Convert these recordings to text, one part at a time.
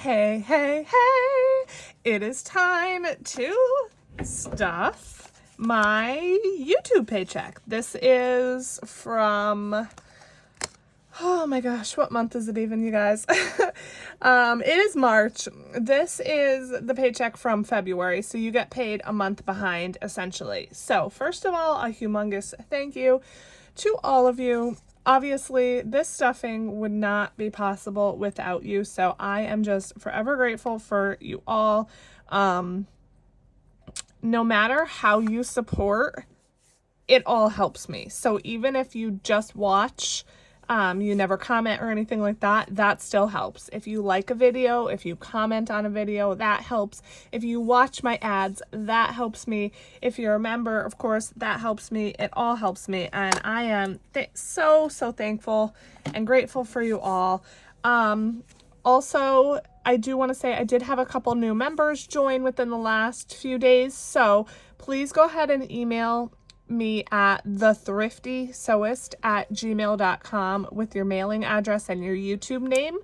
Hey, hey, hey, it is time to stuff my YouTube paycheck. This is from, oh my gosh, what month is it even, you guys? It is March. This is the paycheck from February, so you get paid a month behind, essentially. So first of all, a humongous thank you to all of you. Obviously, this stuffing would not be possible without you, so I am just forever grateful for you all. No matter how you support, it all helps me. So even if you just watch, you never comment or anything like that, that still helps. If you like a video, if you comment on a video, that helps. If you watch my ads, that helps me. If you're a member, of course, that helps me. It all helps me. And I am so thankful and grateful for you all. Also, I do want to say I did have a couple new members join within the last few days. So please go ahead and email me at TheThriftySewist@gmail.com with your mailing address and your YouTube name,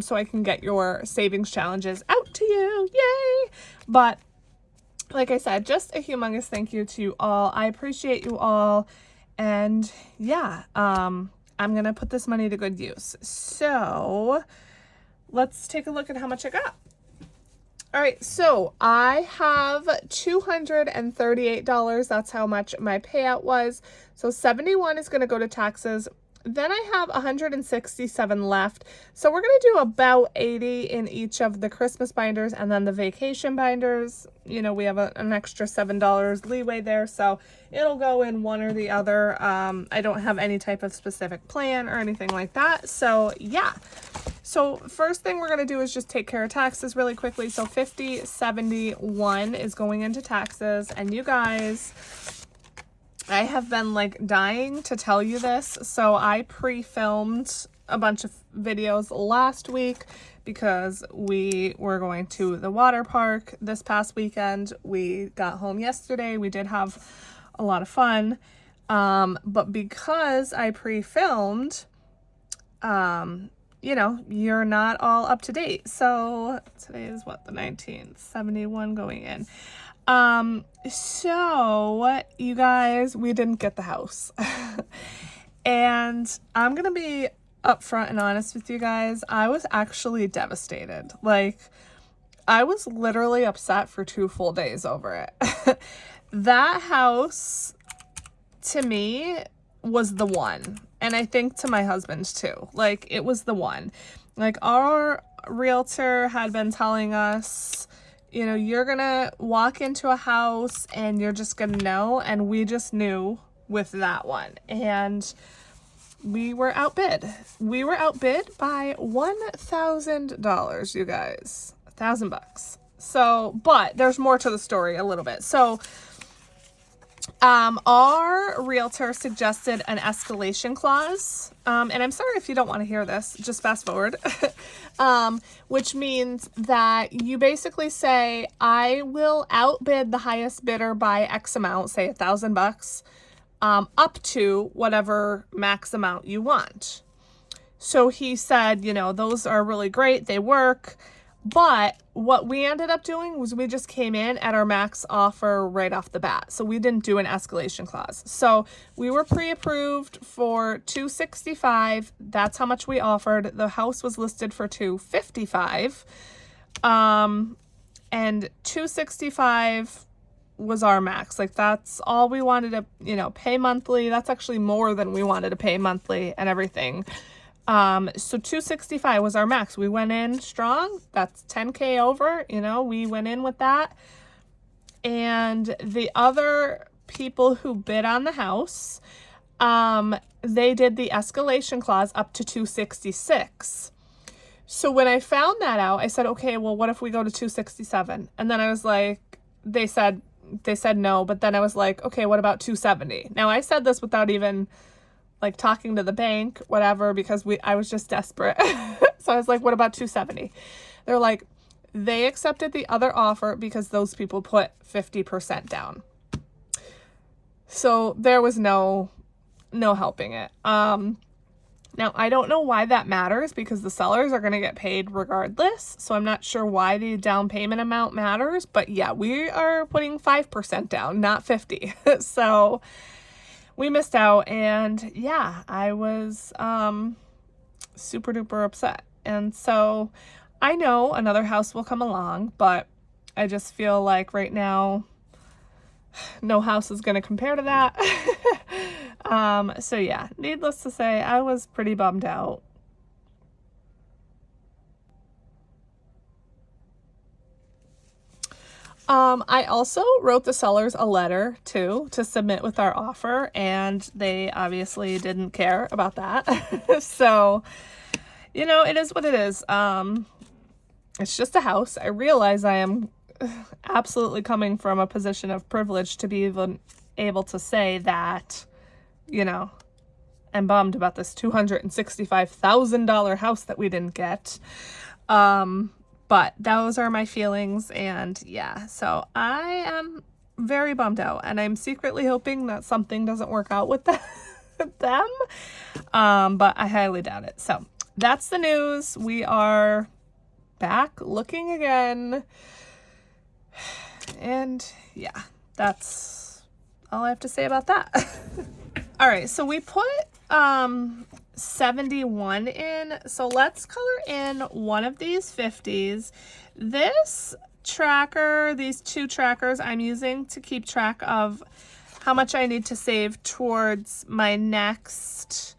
so I can get your savings challenges out to you. Yay! But like I said, just a humongous thank you to you all. I appreciate you all, and yeah, I'm gonna put this money to good use. So let's take a look at how much I got. All right, so I have $238. That's how much my payout was. So 71 is going to go to taxes. Then I have 167 left. So we're going to do about 80 in each of the Christmas binders and then the vacation binders. You know, we have an extra $7 leeway there, so it'll go in one or the other. I don't have any type of specific plan or anything like that. So yeah. So first thing we're going to do is just take care of taxes really quickly. So 5071 is going into taxes. And you guys, I have been like dying to tell you this. So I pre-filmed a bunch of videos last week because we were going to the water park this past weekend. We got home yesterday. We did have a lot of fun. But because I pre-filmed, you know, you're not all up to date. So today is what, the 19th, 71 going in. So you guys, we didn't get the house. And I'm going to be upfront and honest with you guys. I was actually devastated. Like, I was literally upset for 2 full days over it. That house, to me, was the one. And I think to my husband too. Like, it was the one. Like, our realtor had been telling us, you know, you're gonna walk into a house and you're just gonna know. And we just knew with that one. And we were outbid. We were outbid by $1,000, you guys. $1,000. So, but there's more to the story a little bit. So, our realtor suggested an escalation clause, and I'm sorry if you don't want to hear this, just fast forward, which means that you basically say, I will outbid the highest bidder by X amount, say $1,000, up to whatever max amount you want. So he said, you know, those are really great, they work. But what we ended up doing was we just came in at our max offer right off the bat. So we didn't do an escalation clause. So we were pre-approved for $265. That's how much we offered. The house was listed for $255. And $265 was our max. Like, that's all we wanted to, you know, pay monthly. That's actually more than we wanted to pay monthly and everything. So $265 was our max. We went in strong. That's $10K over, you know, we went in with that. And the other people who bid on the house, they did the escalation clause up to $266. So when I found that out, I said, okay, well, what if we go to $267? And then I was like, they said no, but then I was like, okay, what about $270? Now I said this without even like talking to the bank, whatever, because I was just desperate. So I was like, what about $270? They're like, they accepted the other offer because those people put 50% down. So there was no helping it. Now Now, I don't know why that matters because the sellers are going to get paid regardless. So I'm not sure why the down payment amount matters. But yeah, we are putting 5% down, not 50. So we missed out. And yeah, I was super duper upset. And so I know another house will come along, but I just feel like right now, no house is going to compare to that. So yeah, needless to say, I was pretty bummed out. I also wrote the sellers a letter too to submit with our offer, and they obviously didn't care about that. So, you know, it is what it is. It's just a house. I realize I am absolutely coming from a position of privilege to be even able to say that, you know, I'm bummed about this $265,000 house that we didn't get. But those are my feelings, and yeah, so I am very bummed out, and I'm secretly hoping that something doesn't work out with them. But I highly doubt it. So that's the news. We are back looking again. And yeah, that's all I have to say about that. All right, so we put 71 in. So let's color in one of these 50s. This tracker, these two trackers I'm using to keep track of how much I need to save towards my next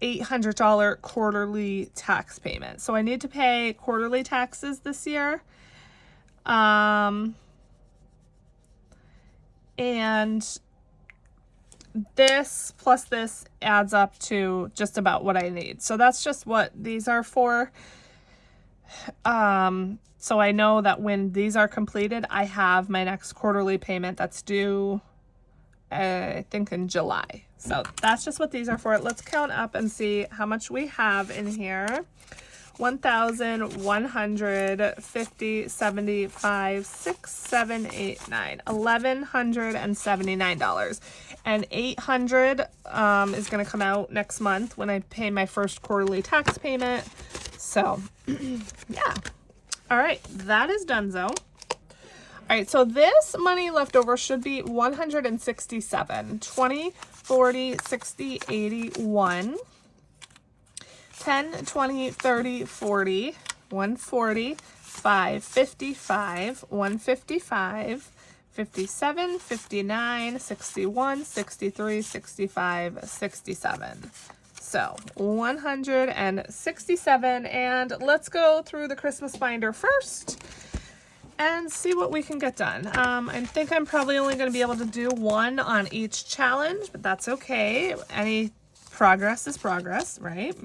$800 quarterly tax payment. So I need to pay quarterly taxes this year. And this plus this adds up to just about what I need. So that's just what these are for. So I know that when these are completed, I have my next quarterly payment that's due, I think in July. So that's just what these are for. Let's count up and see how much we have in here. 1,150, 75, 6, 7, 8, 9, $1,179. And $800 is going to come out next month when I pay my first quarterly tax payment. So, yeah. All right, that is donezo. All right, so this money left over should be 167. 20, 40, 60, 81. 10, 20, 30, 40, 140, 5, 55, 155, 57, 59, 61, 63, 65, 67. So 167, and let's go through the Christmas binder first and see what we can get done. I think I'm probably only going to be able to do one on each challenge, but that's okay. Any progress is progress, right?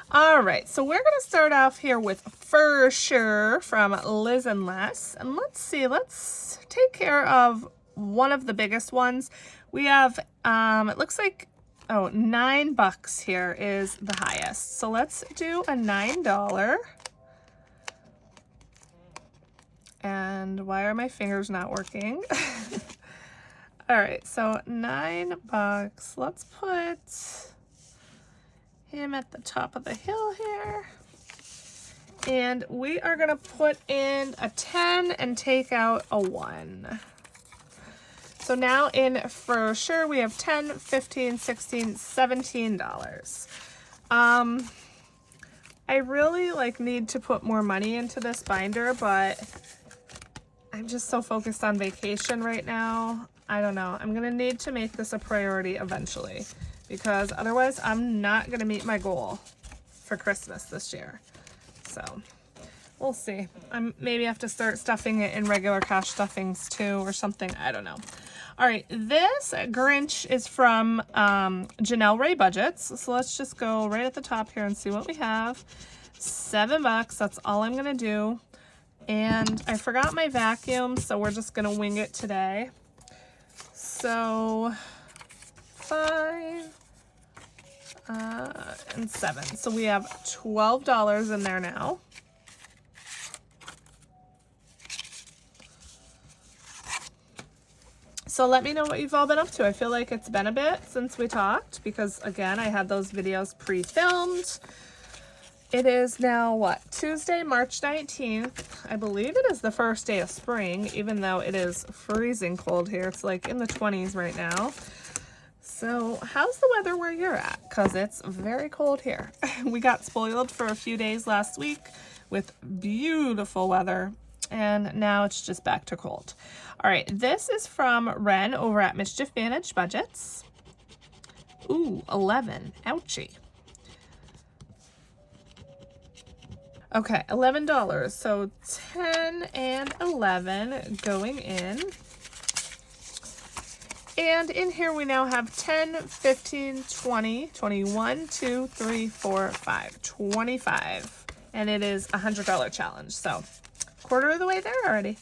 All right, so we're going to start off here with For Sure from Liz and Les. And let's see, let's take care of one of the biggest ones. We have, it looks like, oh, $9 here is the highest. So let's do a $9. And why are my fingers not working? All right, so $9. Let's put him at the top of the hill here. And we are going to put in a 10 and take out a 1. So now in For Sure, we have 10, 15, 16, $17. I really need to put more money into this binder, but I'm just so focused on vacation right now. I don't know. I'm going to need to make this a priority eventually, because otherwise I'm not going to meet my goal for Christmas this year. So we'll see. I maybe have to start stuffing it in regular cash stuffings too or something. I don't know. All right, this Grinch is from Janelle Ray Budgets. So let's just go right at the top here and see what we have. $7. That's all I'm going to do. And I forgot my vacuum, so we're just going to wing it today. So 5 and 7. So we have $12 in there now. So let me know what you've all been up to. I feel like it's been a bit since we talked because, again, I had those videos pre-filmed. It is now, what, Tuesday, March 19th. I believe it is the first day of spring, even though it is freezing cold here. It's like in the 20s right now. So how's the weather where you're at? Because it's very cold here. We got spoiled for a few days last week with beautiful weather, and now it's just back to cold. All right, this is from Ren over at Mischief Managed Budgets. Ooh, 11. Ouchie. Okay, $11. So 10 and 11 going in. And in here we now have 10, 15, 20, 21, 2, 3, 4, 5, 25. And it is a $100 challenge. So quarter of the way there already.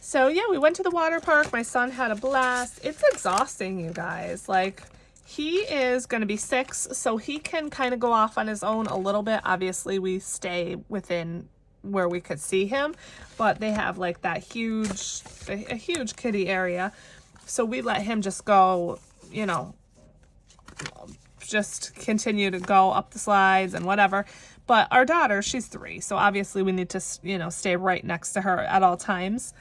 So yeah, we went to the water park. My son had a blast. It's exhausting, you guys. Like, he is going to be 6, so he can kind of go off on his own a little bit. Obviously, we stay within where we could see him, but they have like that huge, a huge kiddie area. So we let him just go, you know, just continue to go up the slides and whatever. But our daughter, she's 3, so obviously we need to, you know, stay right next to her at all times.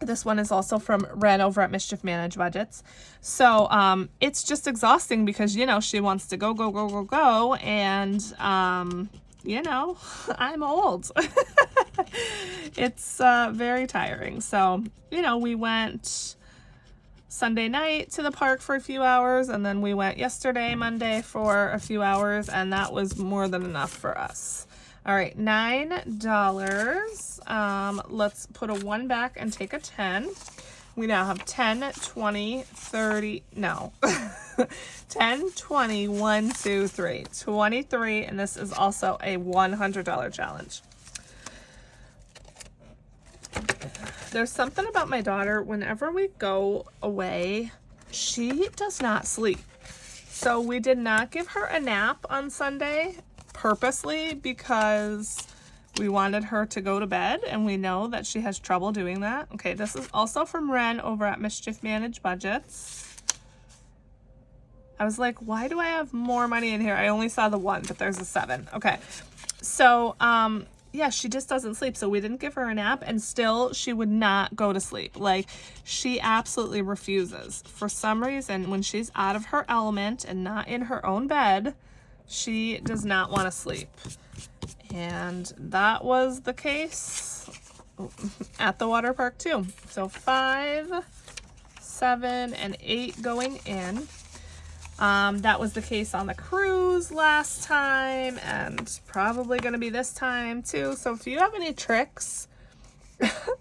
This one is also from Ren over at Mischief Managed Budgets. So it's just exhausting because, you know, she wants to go, go, go, go, go. And, you know, I'm old. It's very tiring. So, you know, we went Sunday night to the park for a few hours. And then we went yesterday, Monday, for a few hours. And that was more than enough for us. All right, $9. Let's put a 1 back and take a 10. We now have 10, 20, 30, no. 10, 20, 1, 2, 3, 23, and this is also a $100 challenge. There's something about my daughter, whenever we go away, she does not sleep. So we did not give her a nap on Sunday purposely because we wanted her to go to bed, and we know that she has trouble doing that. Okay, this is also from Ren over at Mischief Managed Budgets. I was like, why do I have more money in here? I only saw the 1, but there's a 7. Okay, so yeah, she just doesn't sleep, so we didn't give her a nap, and still she would not go to sleep. Like, she absolutely refuses. For some reason, when she's out of her element and not in her own bed, she does not want to sleep. And that was the case at the water park too. So 5, 7, and 8 going in. That was the case on the cruise last time, and probably going to be this time too. So if you have any tricks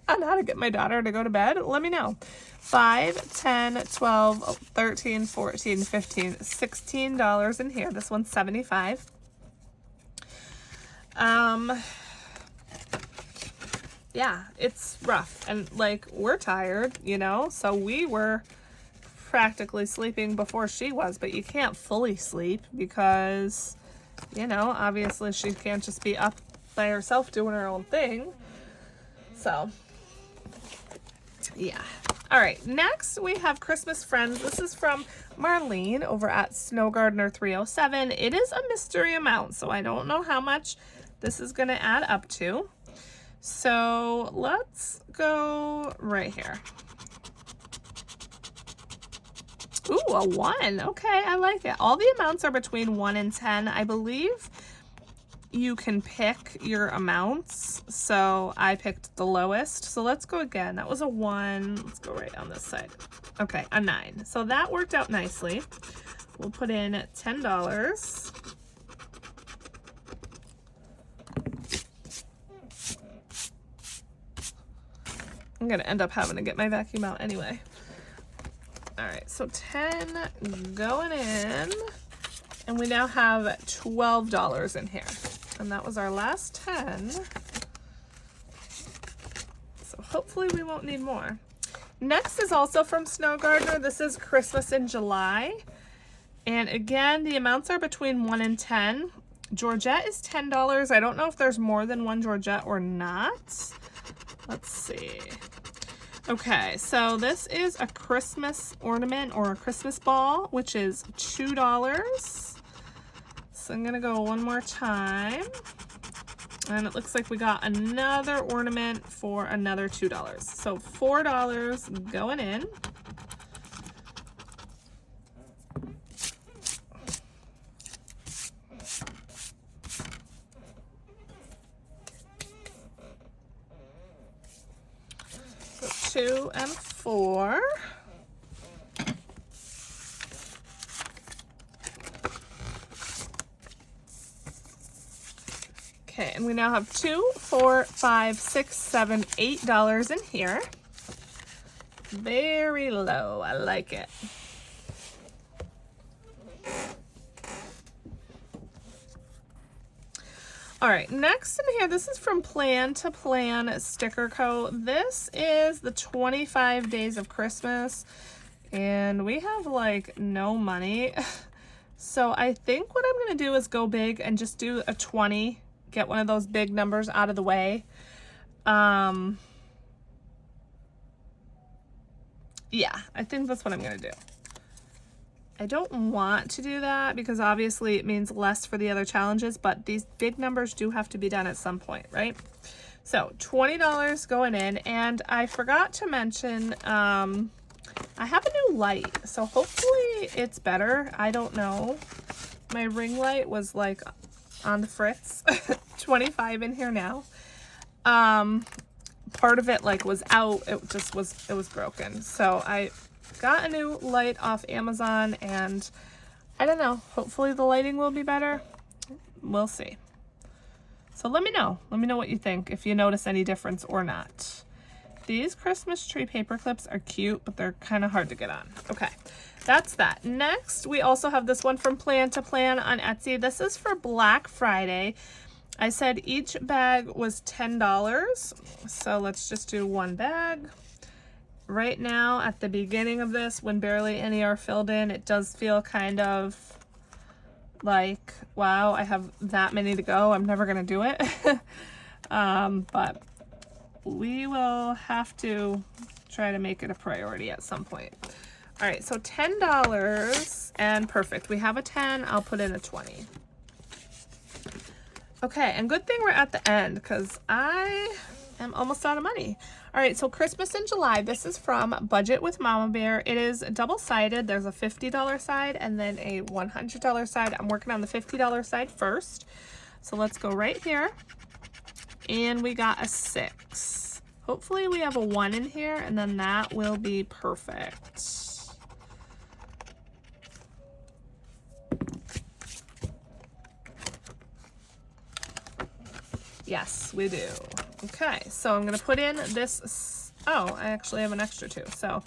on how to get my daughter to go to bed, let me know. 5, 10, 12, 13, 14, 15, $16 in here. This one's 75. Yeah, it's rough, and like, we're tired, you know, so we were practically sleeping before she was, but you can't fully sleep because, you know, obviously she can't just be up by herself doing her own thing. So yeah. All right, next we have Christmas Friends. This is from Marlene over at Snow Gardener 307. It is a mystery amount, so I don't know how much this is going to add up to. So let's go right here. Ooh, a 1. Okay, I like it. All the amounts are between 1 and 10. I believe you can pick your amounts, so I picked the lowest. So let's go again. That was a 1. Let's go right on this side. Okay, a 9. So that worked out nicely. We'll put in $10. I'm gonna end up having to get my vacuum out anyway. All right, so 10 going in, and we now have $12 in here. And that was our last 10. So hopefully we won't need more. Next is also from Snow Gardener. This is Christmas in July. And again, the amounts are between 1 and 10. Georgette is $10. I don't know if there's more than one Georgette or not. Let's see. Okay, so this is a Christmas ornament or a Christmas ball, which is $2. So I'm gonna go one more time. And it looks like we got another ornament for another $2. So $4 going in. So 2 and 4. Okay, and we now have $2, $4, $5, $6, $7, $8 in here. Very low. I like it. All right, next in here, this is from Plan to Plan Sticker Co. This is the 25 days of Christmas, and we have like no money. So I think what I'm gonna do is go big and just do a 20, get one of those big numbers out of the way. Yeah, I think that's what I'm gonna do. I don't want to do that because obviously it means less for the other challenges, but these big numbers do have to be done at some point, right? So $20 going in, and I forgot to mention, I have a new light, so hopefully it's better. I don't know. My ring light was like on the fritz. 25 in here now. Part of it like was out. It was broken. So I got a new light off Amazon, and I don't know, hopefully the lighting will be better. We'll see. So let me know what you think, if you notice any difference or not. These Christmas tree paper clips are cute, but they're kind of hard to get on. Okay, that's that. Next, we also have this one from Plan to Plan on Etsy. This is for Black Friday. I said each bag was $10, so let's just do one bag. Right now, at the beginning of this, when barely any are filled in, it does feel kind of like, wow, I have that many to go. I'm never gonna do it. But we will have to try to make it a priority at some point. All right, so $10, and perfect. We have a 10, I'll put in a 20. Okay, and good thing we're at the end because I am almost out of money. All right, so Christmas in July. This is from Budget with Mama Bear. It is double-sided. There's a $50 side and then a $100 side. I'm working on the $50 side first. So let's go right here. And we got a 6. Hopefully we have a 1 in here, and then that will be perfect. Yes, we do. Okay, so I'm gonna put in this, oh, I actually have an extra 2. So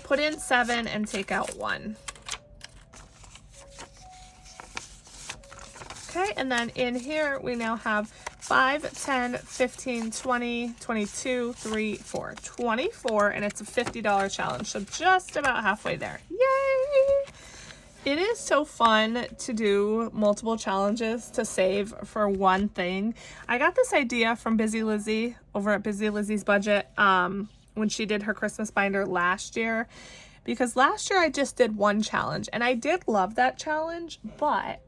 put in 7 and take out 1. Okay, and then in here we now have 5, 10, 15, 20, 22, 3, 4, 24, and it's a $50 challenge. So just about halfway there. Yay! It is so fun to do multiple challenges to save for one thing. I got this idea from Busy Lizzie over at Busy Lizzie's Budget when she did her Christmas binder last year. Because last year I just did one challenge and I did love that challenge, but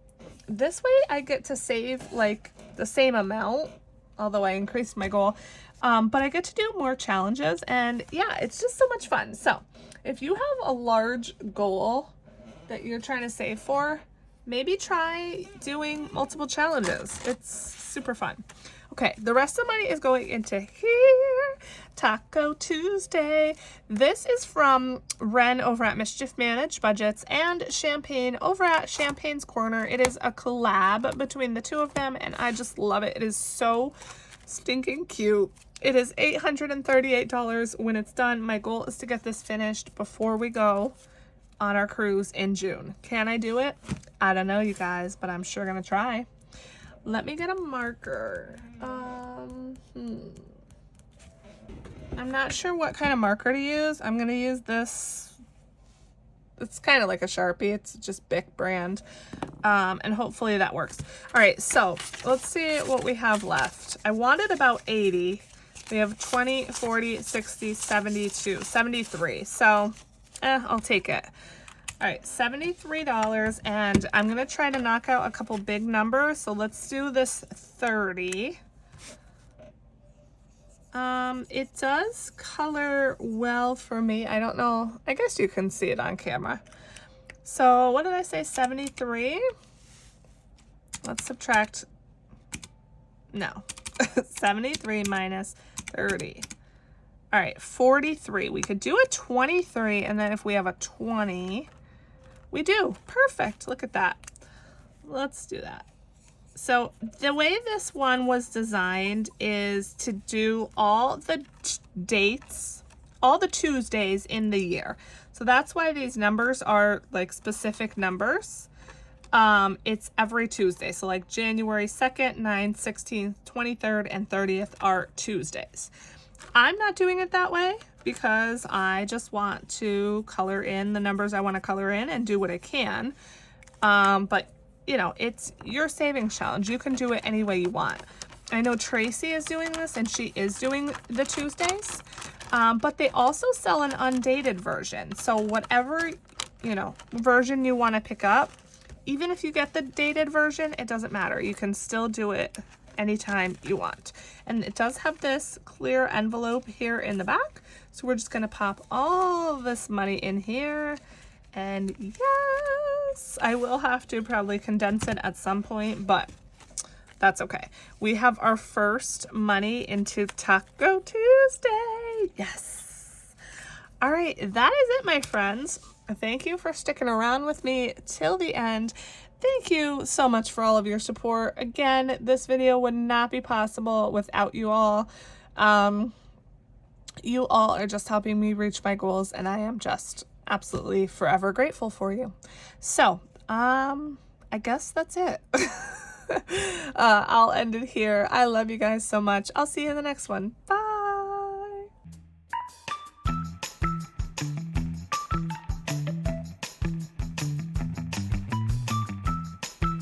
this way I get to save like the same amount, although I increased my goal. But I get to do more challenges, and yeah, it's just so much fun. So if you have a large goal that you're trying to save for, maybe try doing multiple challenges. It's super fun. Okay, the rest of the money is going into here. Taco Tuesday. This is from Ren over at Mischief Managed Budgets and Champagne over at Champagne's Corner. It is a collab between the two of them, and I just love it. It is so stinking cute. It is $838 when it's done. My goal is to get this finished before we go on our cruise in June. Can I do it? I don't know, you guys, but I'm sure gonna try. Let me get a marker. I'm not sure what kind of marker to use. I'm gonna use this. It's kind of like a Sharpie. It's just Bic brand. And hopefully that works. All right, so let's see what we have left. I wanted about 80. We have 20, 40, 60, 72, 73. So, I'll take it. All right, $73, and I'm gonna try to knock out a couple big numbers. So let's do this 30. It does color well for me. I don't know. I guess you can see it on camera. So what did I say, 73? Let's subtract, no, 73 minus 30. All right, 43. We could do a 23, and then if we have a 20, we do. Perfect. Look at that. Let's do that. So the way this one was designed is to do all the dates, all the Tuesdays in the year. So that's why these numbers are like specific numbers. It's every Tuesday. So like January 2nd, 9th, 16th, 23rd, and 30th are Tuesdays. I'm not doing it that way because I just want to color in the numbers I want to color in and do what I can. But you know, it's your savings challenge. You can do it any way you want. I know Tracy is doing this and she is doing the Tuesdays, but they also sell an undated version. So whatever, you know, version you want to pick up, even if you get the dated version, it doesn't matter. You can still do it anytime you want. And it does have this clear envelope here in the back. So we're just going to pop all this money in here. And yes, I will have to probably condense it at some point, but that's okay. We have our first money into Taco Tuesday. Yes. All right, that is it, my friends. Thank you for sticking around with me till the end. Thank you so much for all of your support. Again, this video would not be possible without you all. You all are just helping me reach my goals, and I am just absolutely forever grateful for you. So, I guess that's it. I'll end it here. I love you guys so much. I'll see you in the next one. Bye.